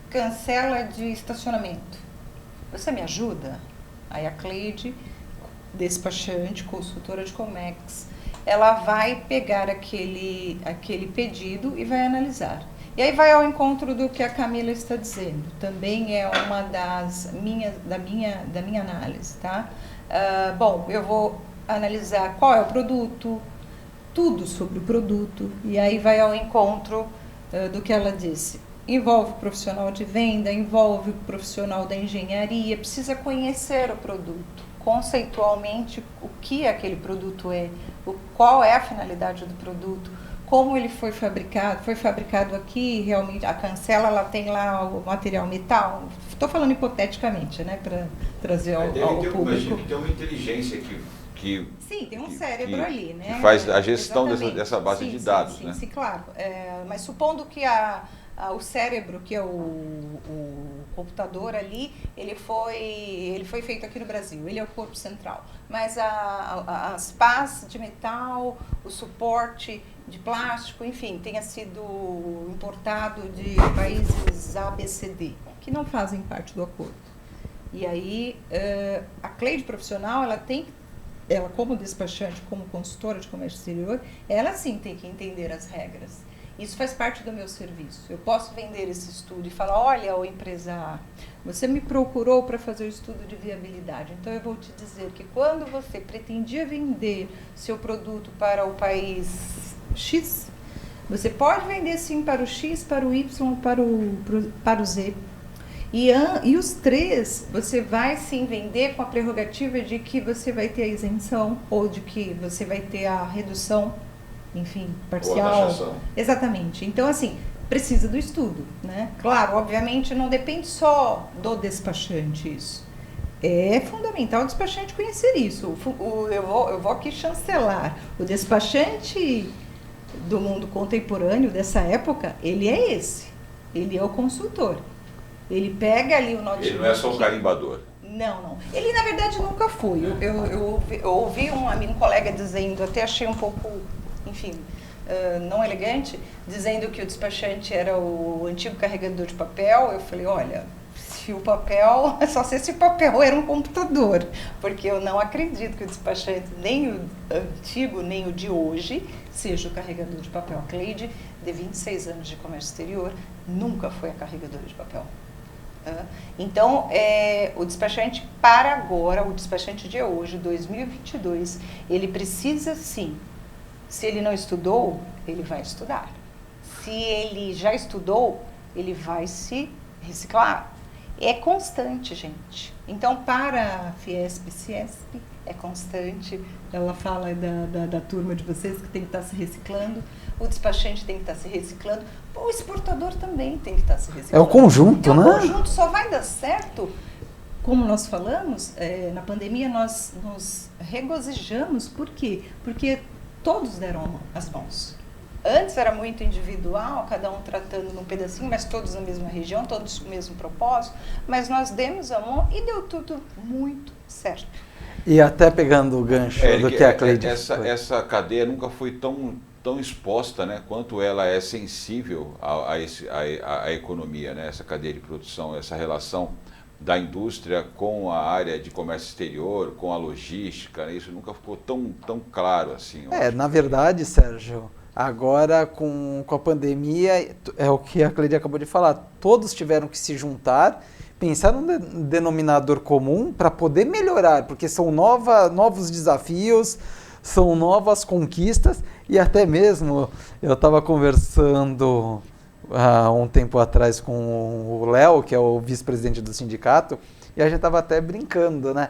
cancela de estacionamento. Você me ajuda? Aí a Cleide, despachante, consultora de Comex, ela vai pegar aquele pedido e vai analisar. E aí vai ao encontro do que a Camila está dizendo. Também é uma da minha análise, tá? Bom, eu vou analisar qual é o produto, tudo sobre o produto, e aí vai ao encontro do que ela disse. Envolve o profissional de venda, envolve o profissional da engenharia, precisa conhecer o produto, conceitualmente o que aquele produto é, qual é a finalidade do produto, como ele foi fabricado aqui, realmente, a cancela, ela tem lá o material metal, estou falando hipoteticamente, né, para trazer ao público. Imagino que tem uma inteligência que sim, tem um cérebro ali, né? Que faz a gestão dessa base de dados, sim, né? Sim, claro. Mas supondo que o cérebro, que é o computador ali, ele foi feito aqui no Brasil, ele é o corpo central. Mas as pás de metal, o suporte de plástico, enfim, tenha sido importado de países ABCD, que não fazem parte do acordo. E aí, a Cleide profissional, ela como despachante, como consultora de comércio exterior, ela sim tem que entender as regras. Isso faz parte do meu serviço. Eu posso vender esse estudo e falar, olha, ô empresa A, você me procurou para fazer o estudo de viabilidade. Então, eu vou te dizer que quando você pretendia vender seu produto para o país X, você pode vender sim para o X, para o Y, para o Z. E os três, você vai sim vender com a prerrogativa de que você vai ter a isenção ou de que você vai ter a redução, enfim, parcial. Exatamente. Então, assim, precisa do estudo, né? Claro, obviamente, não depende só do despachante isso. É fundamental o despachante conhecer isso. Eu vou aqui chancelar. O despachante do mundo contemporâneo, dessa época, ele é esse. Ele é o consultor. Ele pega ali o notebook. Ele não é só o carimbador. Não. Ele, na verdade, nunca foi. Eu ouvi um colega dizendo, até achei um pouco, enfim, não elegante, dizendo que o despachante era o antigo carregador de papel. Eu falei, olha, se o papel, só sei se o papel era um computador, porque eu não acredito que o despachante, nem o antigo, nem o de hoje, seja o carregador de papel. A Cleide, de 26 anos de comércio exterior, nunca foi a carregadora de papel. Então, o despachante para agora, o despachante de hoje, 2022, ele precisa sim, se ele não estudou, ele vai estudar. Se ele já estudou, ele vai se reciclar. É constante, gente. Então, para a Fiesp e Ciesp, é constante. Ela fala da turma de vocês que tem que estar se reciclando. O despachante tem que estar se reciclando. O exportador também tem que estar se reciclando. É o conjunto, né? O conjunto só vai dar certo, como nós falamos, na pandemia nós nos regozijamos. Por quê? Porque todos deram as mãos. Antes era muito individual, cada um tratando num pedacinho, mas todos na mesma região, todos com o mesmo propósito. Mas nós demos a mão e deu tudo muito certo. E até pegando o gancho do que a Cleide essa cadeia nunca foi tão exposta, né, quanto ela é sensível à economia, né, essa cadeia de produção, essa relação da indústria com a área de comércio exterior, com a logística, né, isso nunca ficou tão claro assim. Na verdade, Sérgio, agora com a pandemia, é o que a Cleide acabou de falar, todos tiveram que se juntar, pensar num denominador comum para poder melhorar, porque são novos desafios, são novas conquistas, e até mesmo eu estava conversando há um tempo atrás com o Léo, que é o vice-presidente do sindicato, e a gente estava até brincando, né?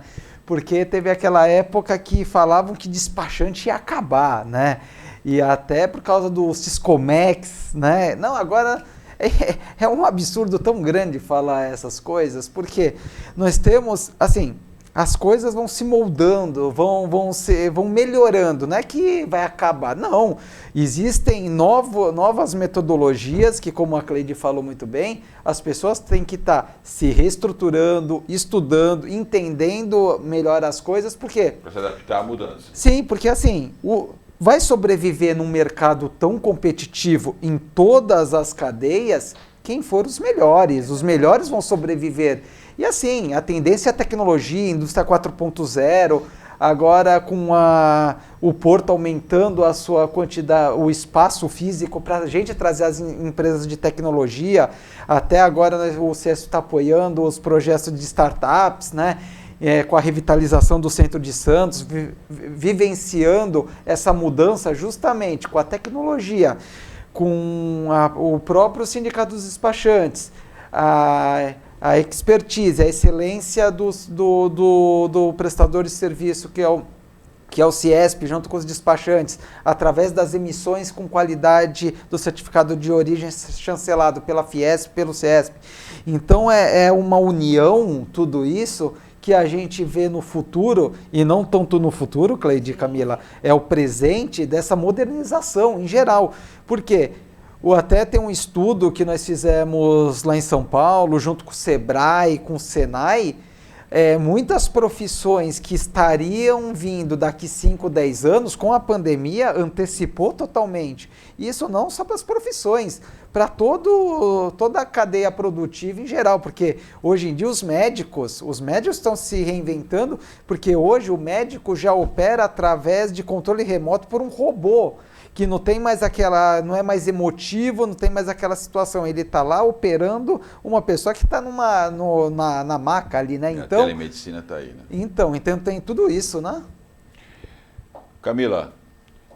porque teve aquela época que falavam que despachante ia acabar, né? E até por causa do Siscomex, né? Não, agora é um absurdo tão grande falar essas coisas, porque nós temos, assim, as coisas vão se moldando, vão melhorando, não é que vai acabar, não. Existem novas metodologias que, como a Cleide falou muito bem, as pessoas têm que estar se reestruturando, estudando, entendendo melhor as coisas, porque... Para se adaptar à mudança. Sim, porque assim, vai sobreviver num mercado tão competitivo em todas as cadeias quem for os melhores vão sobreviver. E assim, a tendência é a tecnologia, indústria 4.0, agora com o Porto aumentando a sua quantidade, o espaço físico para a gente trazer as empresas de tecnologia, até agora, né, o CS está apoiando os projetos de startups, né? Com a revitalização do centro de Santos, vivenciando essa mudança justamente com a tecnologia, com o próprio Sindicato dos Despachantes, a expertise, a excelência do prestador de serviço, que é o CIESP, junto com os despachantes, através das emissões com qualidade do certificado de origem chancelado pela Fiesp, pelo CIESP. Então é uma união, tudo isso, que a gente vê no futuro, e não tanto no futuro, Cleide e Camila, é o presente dessa modernização em geral. Por quê? Até tem um estudo que nós fizemos lá em São Paulo, junto com o Sebrae, com o Senai, muitas profissões que estariam vindo daqui 5, 10 anos, com a pandemia, antecipou totalmente. Isso não só para as profissões, para toda a cadeia produtiva em geral, porque hoje em dia os médicos estão se reinventando, porque hoje o médico já opera através de controle remoto por um robô, que não tem mais não é mais emotivo, não tem mais aquela situação, ele está lá operando uma pessoa que está na maca ali, né? Então, a telemedicina está aí, né? Então tem tudo isso, né? Camila,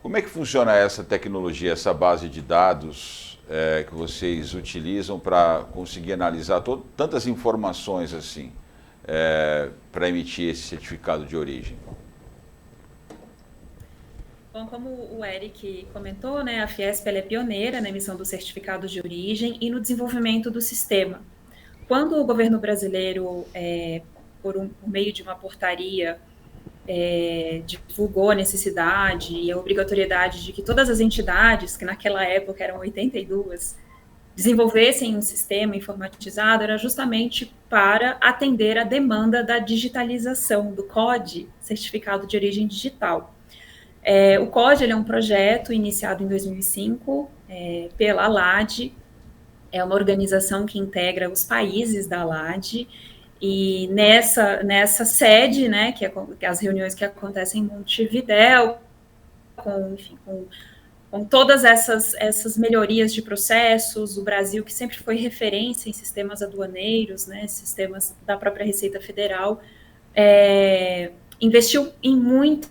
como é que funciona essa tecnologia, essa base de dados que vocês utilizam para conseguir analisar tantas informações assim, para emitir esse certificado de origem? Bom, como o Eric comentou, né, a Fiesp ela é pioneira na emissão dos certificados de origem e no desenvolvimento do sistema. Quando o governo brasileiro, por meio de uma portaria, divulgou a necessidade e a obrigatoriedade de que todas as entidades, que naquela época eram 82, desenvolvessem um sistema informatizado, era justamente para atender a demanda da digitalização do COD, Certificado de Origem Digital. O COD ele é um projeto iniciado em 2005 pela ALAD, é uma organização que integra os países da ALAD, e nessa sede, né, que as reuniões que acontecem em Montevidéu, com todas essas melhorias de processos, o Brasil, que sempre foi referência em sistemas aduaneiros, né, sistemas da própria Receita Federal, investiu em muito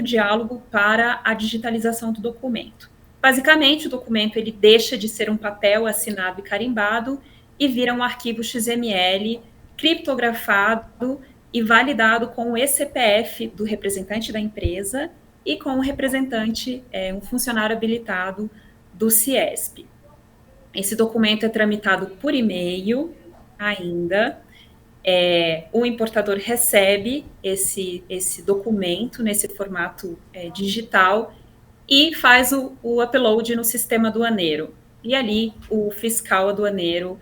diálogo para a digitalização do documento. Basicamente, o documento ele deixa de ser um papel assinado e carimbado e vira um arquivo XML criptografado e validado com o eCPF do representante da empresa e com o representante, um funcionário habilitado do CIESP. Esse documento é tramitado por e-mail ainda. O importador recebe esse documento nesse formato digital e faz o upload no sistema aduaneiro. E ali o fiscal aduaneiro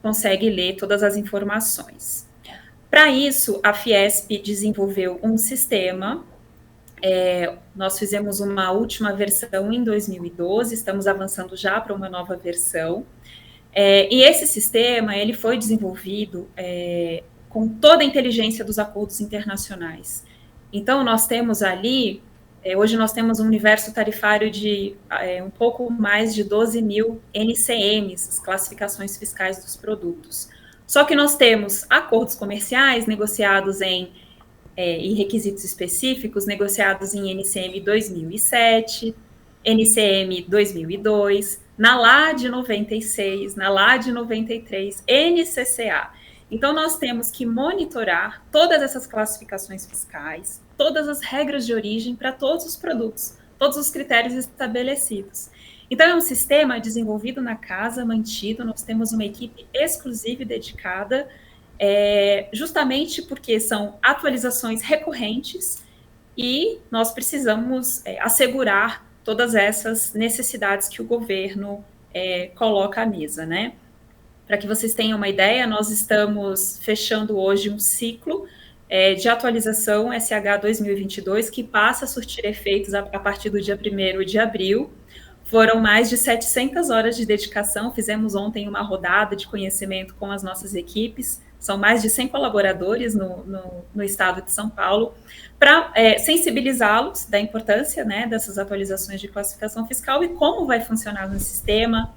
consegue ler todas as informações. Para isso, a Fiesp desenvolveu um sistema. Nós fizemos uma última versão em 2012, estamos avançando já para uma nova versão. E esse sistema ele foi desenvolvido com toda a inteligência dos acordos internacionais. Então, nós temos ali, hoje nós temos um universo tarifário de um pouco mais de 12 mil NCMs, as classificações fiscais dos produtos. Só que nós temos acordos comerciais negociados em requisitos específicos, negociados em NCM 2007, NCM 2002, na LAD 96, na LAD 93, NCCA. Então, nós temos que monitorar todas essas classificações fiscais, todas as regras de origem para todos os produtos, todos os critérios estabelecidos. Então, é um sistema desenvolvido na casa, mantido, nós temos uma equipe exclusiva e dedicada, justamente porque são atualizações recorrentes e nós precisamos assegurar todas essas necessidades que o governo coloca à mesa, né? Para que vocês tenham uma ideia, nós estamos fechando hoje um ciclo de atualização SH 2022, que passa a surtir efeitos a partir do dia 1º de abril. Foram mais de 700 horas de dedicação, fizemos ontem uma rodada de conhecimento com as nossas equipes, são mais de 100 colaboradores no estado de São Paulo, para sensibilizá-los da importância, né, dessas atualizações de classificação fiscal e como vai funcionar no sistema,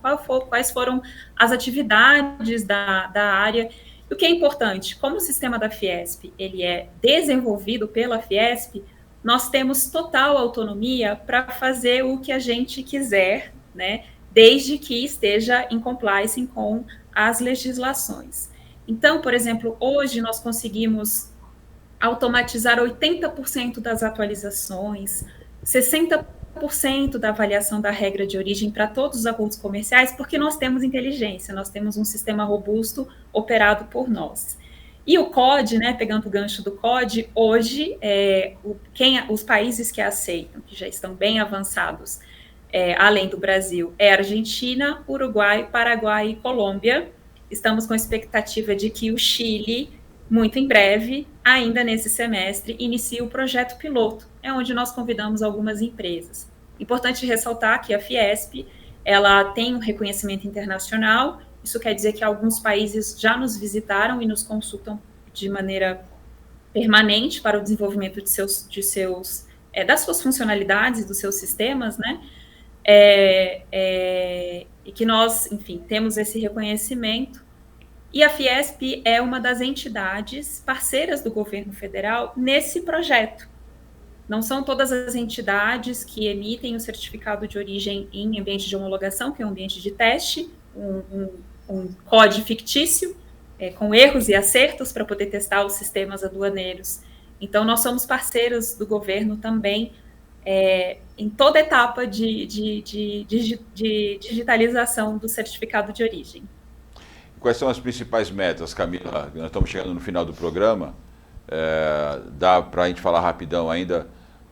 quais foram as atividades da área. E o que é importante, como o sistema da Fiesp ele é desenvolvido pela Fiesp, nós temos total autonomia para fazer o que a gente quiser, né, desde que esteja em compliance com as legislações. Então, por exemplo, hoje nós conseguimos automatizar 80% das atualizações, 60% da avaliação da regra de origem para todos os acordos comerciais, porque nós temos inteligência, nós temos um sistema robusto operado por nós. E o COD, né, pegando o gancho do COD, hoje, os países que aceitam, que já estão bem avançados, além do Brasil, é Argentina, Uruguai, Paraguai e Colômbia. Estamos com a expectativa de que o Chile, muito em breve, ainda nesse semestre, inicie o projeto piloto, onde nós convidamos algumas empresas. Importante ressaltar que a Fiesp, ela tem um reconhecimento internacional. Isso quer dizer que alguns países já nos visitaram e nos consultam de maneira permanente para o desenvolvimento das suas funcionalidades e dos seus sistemas, né? E que nós, enfim, temos esse reconhecimento. E a Fiesp é uma das entidades parceiras do governo federal nesse projeto. Não são todas as entidades que emitem o certificado de origem em ambiente de homologação, que é um ambiente de teste, um COD fictício, com erros e acertos para poder testar os sistemas aduaneiros. Então, nós somos parceiros do governo também em toda etapa de digitalização do certificado de origem. Quais são as principais metas, Camila? Nós estamos chegando no final do programa. Dá para a gente falar rapidão ainda,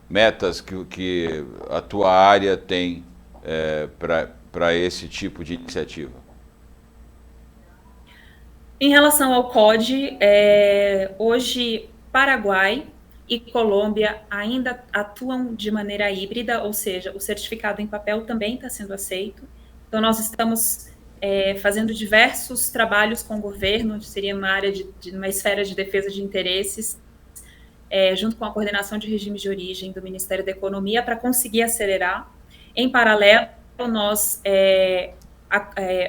metas que a tua área tem para esse tipo de iniciativa? Em relação ao COD, hoje Paraguai e Colômbia ainda atuam de maneira híbrida, ou seja, o certificado em papel também está sendo aceito. Então, nós estamos fazendo diversos trabalhos com o governo, seria uma área uma esfera de defesa de interesses, junto com a coordenação de regimes de origem do Ministério da Economia, para conseguir acelerar. Em paralelo, nós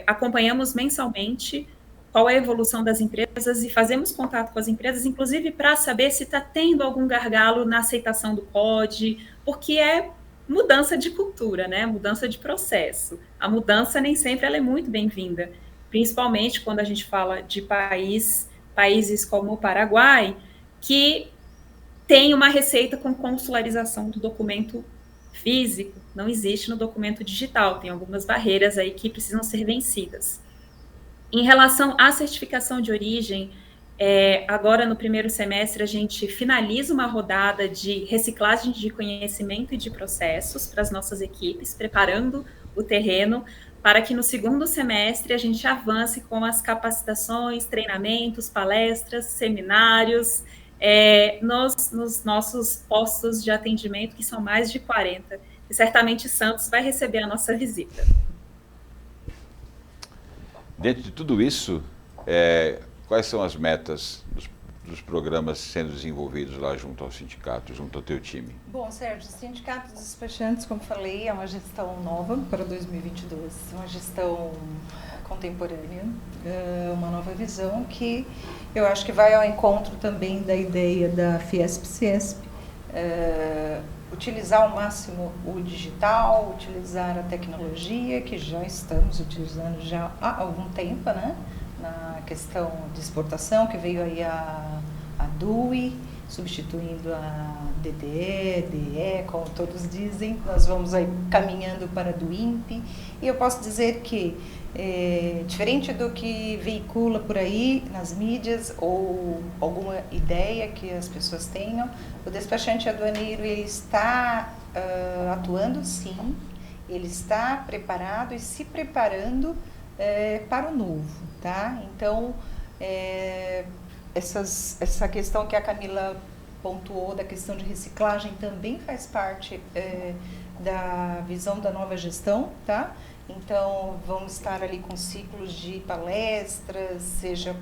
acompanhamos mensalmente qual é a evolução das empresas e fazemos contato com as empresas, inclusive para saber se está tendo algum gargalo na aceitação do COD, porque é mudança de cultura, né? Mudança de processo. A mudança nem sempre ela é muito bem-vinda, principalmente quando a gente fala de países como o Paraguai, que tem uma receita com consularização do documento físico, não existe no documento digital, tem algumas barreiras aí que precisam ser vencidas. Em relação à certificação de origem, agora no primeiro semestre a gente finaliza uma rodada de reciclagem de conhecimento e de processos para as nossas equipes, preparando o terreno para que no segundo semestre a gente avance com as capacitações, treinamentos, palestras, seminários, nos nossos postos de atendimento, que são mais de 40. E certamente Santos vai receber a nossa visita. Dentro de tudo isso, quais são as metas dos programas sendo desenvolvidos lá junto ao sindicato, junto ao teu time? Bom, Sérgio, o Sindicato dos Despachantes, como falei, é uma gestão nova para 2022, uma gestão contemporânea, uma nova visão que eu acho que vai ao encontro também da ideia da Fiesp-Ciesp, utilizar ao máximo o digital, utilizar a tecnologia, que já estamos utilizando já há algum tempo, né, na questão de exportação, que veio aí a DUI, substituindo a DDE, DE, como todos dizem. Nós vamos aí caminhando para a DUIMP, e eu posso dizer que, diferente do que veicula por aí nas mídias ou alguma ideia que as pessoas tenham, o despachante aduaneiro ele está atuando sim, ele está preparado e se preparando para o novo, tá? Então, essa questão que a Camila pontuou da questão de reciclagem também faz parte da visão da nova gestão, tá? Então, vamos estar ali com ciclos de palestras, seja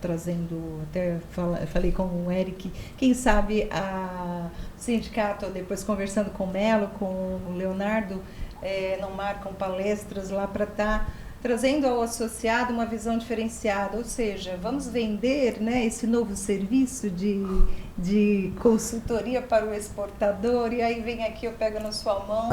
trazendo, até falei com o Eric, quem sabe o sindicato, depois conversando com o Melo, com o Leonardo, não marcam palestras lá para estar trazendo ao associado uma visão diferenciada, ou seja, vamos vender, né, esse novo serviço de consultoria para o exportador, e aí vem aqui, eu pego na sua mão,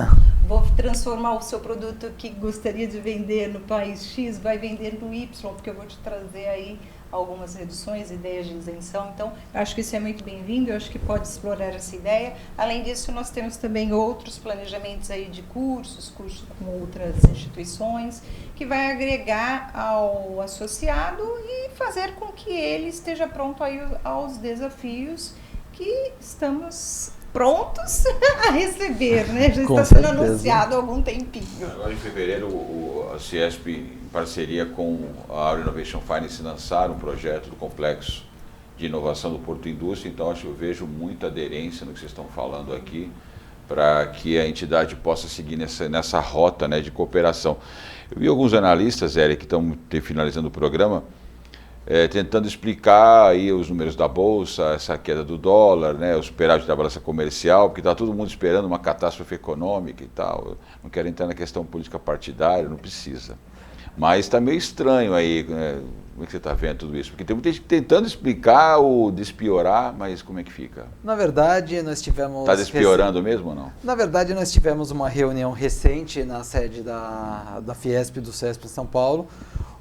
vou transformar o seu produto que gostaria de vender no país X, vai vender no Y, porque eu vou te trazer aí algumas reduções, ideias de isenção. Então, acho que isso é muito bem-vindo, eu acho que pode explorar essa ideia. Além disso, nós temos também outros planejamentos aí de cursos com outras instituições, que vai agregar ao associado e fazer com que ele esteja pronto aí aos desafios que estamos prontos a receber, né? Já está sendo anunciado há algum tempinho. Agora, em fevereiro, a Ciesp, em parceria com a Aura Innovation Finance, lançaram um projeto do Complexo de Inovação do Porto Indústria. Então, eu vejo muita aderência no que vocês estão falando aqui, para que a entidade possa seguir nessa rota, né, de cooperação. Eu vi alguns analistas, Eric, que estão finalizando o programa, tentando explicar aí os números da Bolsa, essa queda do dólar, né, o superávit da balança comercial, porque está todo mundo esperando uma catástrofe econômica e tal. Eu não quero entrar na questão política partidária, não precisa. Mas está meio estranho aí, né? Como é que você está vendo tudo isso? Porque tem muita gente tentando explicar ou despiorar, mas como é que fica? Na verdade, nós tivemos... Está despiorando mesmo ou não? Na verdade, nós tivemos uma reunião recente na sede da Fiesp do CESP em São Paulo,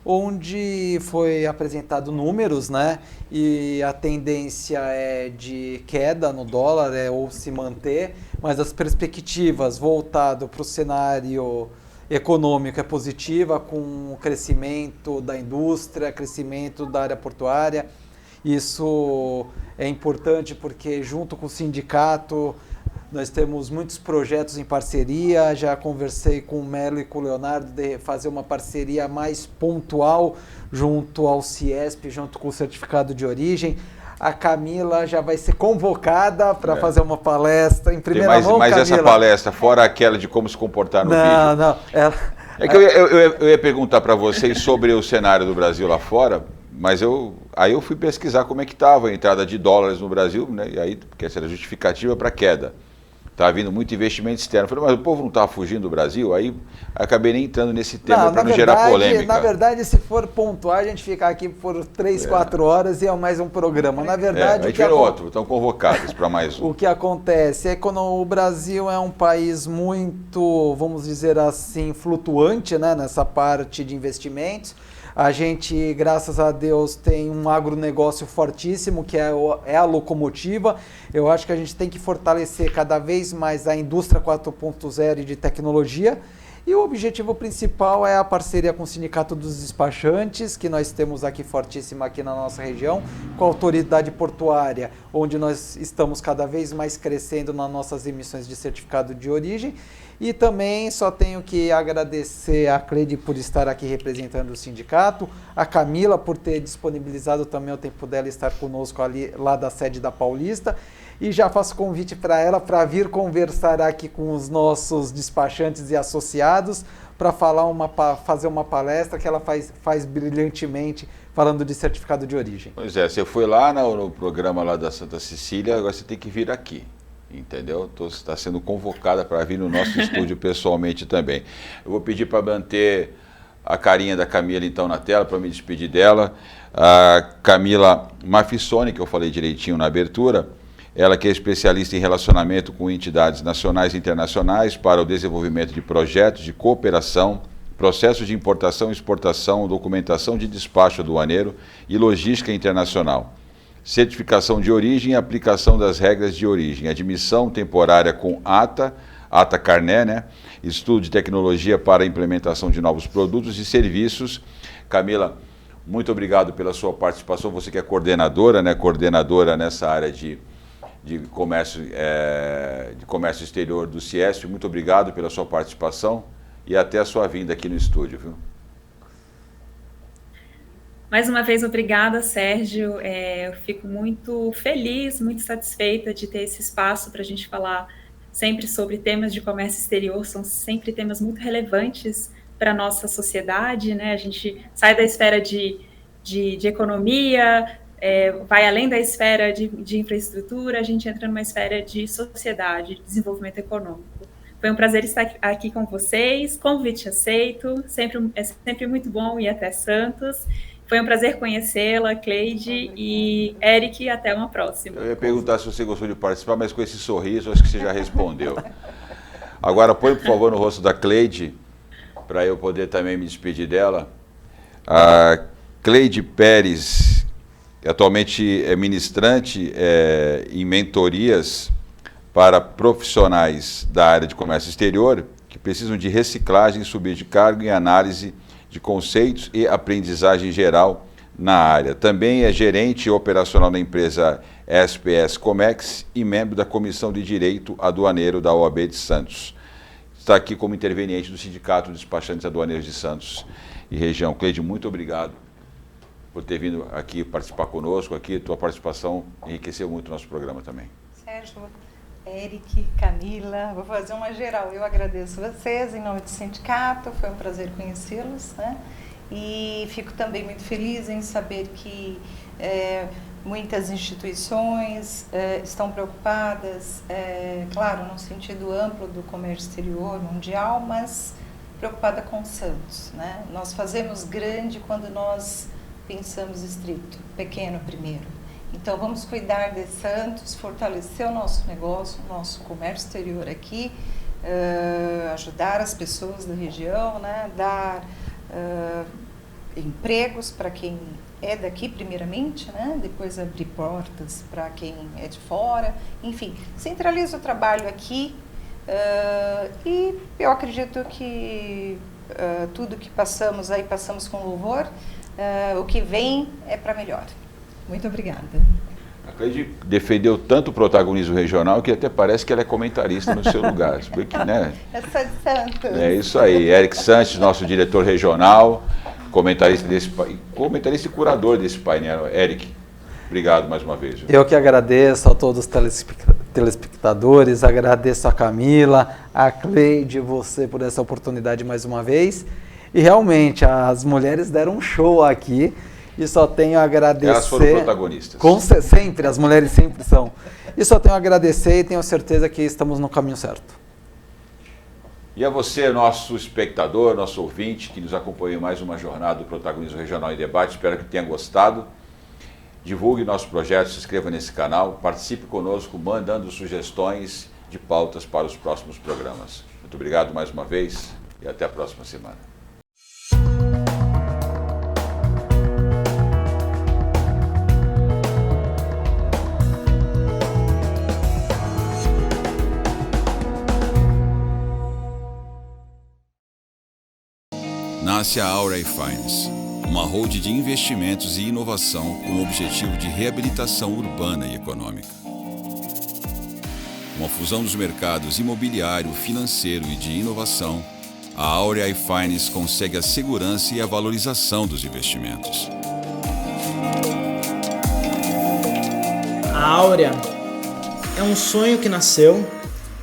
onde foi apresentado números, né? E a tendência é de queda no dólar, ou se manter, mas as perspectivas voltado para o cenário econômico é positiva, com o crescimento da indústria, crescimento da área portuária. Isso é importante porque, junto com o sindicato, nós temos muitos projetos em parceria. Já conversei com o Melo e com o Leonardo de fazer uma parceria mais pontual junto ao Ciesp, junto com o certificado de origem. A Camila já vai ser convocada para fazer uma palestra em primeira mão, mas Camila. Essa palestra, fora aquela de como se comportar no vídeo. Não. É que eu ia perguntar para vocês sobre o cenário do Brasil lá fora, mas aí eu fui pesquisar como é que estava a entrada de dólares no Brasil, né? E aí, porque essa era a justificativa para a queda. Estava vindo muito investimento externo. Falei, mas o povo não estava fugindo do Brasil? Aí acabei nem entrando nesse tema para não gerar polêmica. Na verdade, se for pontuar, a gente fica aqui por 3, 4 horas e é mais um programa. Na verdade, a gente vira outro, estão convocados para mais um. O que acontece é que o Brasil é um país muito, vamos dizer assim, flutuante, né, nessa parte de investimentos. A gente, graças a Deus, tem um agronegócio fortíssimo, que é a locomotiva. Eu acho que a gente tem que fortalecer cada vez mais a indústria 4.0 de tecnologia. E o objetivo principal é a parceria com o Sindicato dos Despachantes, que nós temos aqui fortíssima aqui na nossa região, com a Autoridade Portuária, onde nós estamos cada vez mais crescendo nas nossas emissões de certificado de origem. E também só tenho que agradecer a Cleide por estar aqui representando o sindicato, a Camila por ter disponibilizado também o tempo dela estar conosco lá da sede da Paulista. E já faço convite para ela para vir conversar aqui com os nossos despachantes e associados para fazer uma palestra que ela faz brilhantemente falando de certificado de origem. Pois é, você foi lá no programa lá da Santa Cecília, agora você tem que vir aqui. Entendeu? Está sendo convocada para vir no nosso estúdio pessoalmente também. Eu vou pedir para manter a carinha da Camila então na tela, para me despedir dela. A Camila Mafissoni, que eu falei direitinho na abertura, ela que é especialista em relacionamento com entidades nacionais e internacionais para o desenvolvimento de projetos de cooperação processo de importação e exportação, documentação de despacho aduaneiro e logística internacional, certificação de origem e aplicação das regras de origem, admissão temporária com ata carné, né? Estudo de tecnologia para a implementação de novos produtos e serviços. Camila, muito obrigado pela sua participação, você que é coordenadora, né? Coordenadora nessa área de comércio exterior do CIESP, muito obrigado pela sua participação e até a sua vinda aqui no estúdio, viu? Mais uma vez, obrigada, Sérgio. Eu fico muito feliz, muito satisfeita de ter esse espaço para a gente falar sempre sobre temas de comércio exterior, são sempre temas muito relevantes para a nossa sociedade, né? A gente sai da esfera de economia, vai além da esfera de infraestrutura, a gente entra numa esfera de sociedade, de desenvolvimento econômico. Foi um prazer estar aqui com vocês, convite aceito, é sempre muito bom ir até Santos. Foi um prazer conhecê-la, Cleide e Eric, até uma próxima. Eu ia perguntar se você gostou de participar, mas com esse sorriso, acho que você já respondeu. Agora, põe, por favor, no rosto da Cleide, para eu poder também me despedir dela. A Cleide Pérez, atualmente é ministrante em mentorias para profissionais da área de comércio exterior, que precisam de reciclagem, subir de cargo e análise de conceitos e aprendizagem geral na área. Também é gerente operacional da empresa SPS Comex e membro da Comissão de Direito Aduaneiro da OAB de Santos. Está aqui como interveniente do Sindicato de Despachantes Aduaneiros de Santos e região. Cleide, muito obrigado por ter vindo aqui participar conosco. Aqui, tua participação enriqueceu muito o nosso programa também. Sérgio, Eric, Camila, vou fazer uma geral. Eu agradeço vocês em nome do sindicato, foi um prazer conhecê-los, né? E fico também muito feliz em saber que muitas instituições estão preocupadas, claro, no sentido amplo do comércio exterior mundial, mas preocupada com Santos, né? Nós fazemos grande quando nós pensamos estrito, pequeno primeiro. Então, vamos cuidar de Santos, fortalecer o nosso negócio, o nosso comércio exterior aqui, ajudar as pessoas da região, né? Dar empregos para quem é daqui, primeiramente, né? Depois abrir portas para quem é de fora. Enfim, centraliza o trabalho aqui e eu acredito que tudo que passamos aí, passamos com louvor. O que vem é para melhor. Muito obrigada. A Cleide defendeu tanto o protagonismo regional que até parece que ela é comentarista no seu lugar. Porque, né? Eu sou de Santos. É isso aí. Eric Sanches, nosso diretor regional, comentarista e curador desse painel. Eric, obrigado mais uma vez. Viu? Eu que agradeço a todos os telespectadores, agradeço a Camila, a Cleide, você por essa oportunidade mais uma vez. E realmente, as mulheres deram um show aqui. E só tenho a agradecer... Elas foram protagonistas. Sempre, as mulheres sempre são. E só tenho a agradecer e tenho certeza que estamos no caminho certo. E a você, nosso espectador, nosso ouvinte, que nos acompanhou em mais uma jornada do Protagonismo Regional em Debate, espero que tenha gostado. Divulgue nosso projeto, se inscreva nesse canal, participe conosco, mandando sugestões de pautas para os próximos programas. Muito obrigado mais uma vez e até a próxima semana. Nasce a Aura Finance, uma holding de investimentos e inovação com o objetivo de reabilitação urbana e econômica. Com a fusão dos mercados imobiliário, financeiro e de inovação, a Aura Finance consegue a segurança e a valorização dos investimentos. A Áurea é um sonho que nasceu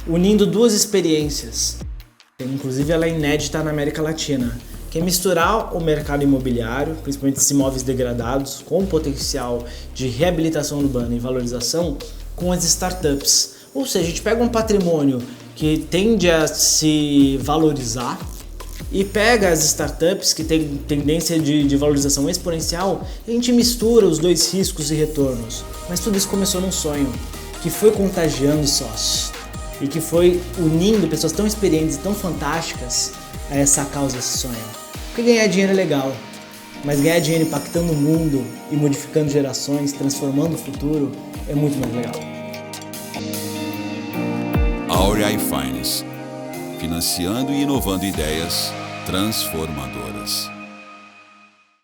unindo duas experiências. Inclusive ela é inédita na América Latina, que é misturar o mercado imobiliário, principalmente esses imóveis degradados, com potencial de reabilitação urbana e valorização, com as startups. Ou seja, a gente pega um patrimônio que tende a se valorizar e pega as startups que têm tendência de valorização exponencial e a gente mistura os dois riscos e retornos. Mas tudo isso começou num sonho, que foi contagiando sócios e que foi unindo pessoas tão experientes e tão fantásticas a essa causa, a esse sonho. Porque ganhar dinheiro é legal, mas ganhar dinheiro impactando o mundo e modificando gerações, transformando o futuro, é muito mais legal. Áurea iFinance, financiando e inovando ideias transformadoras.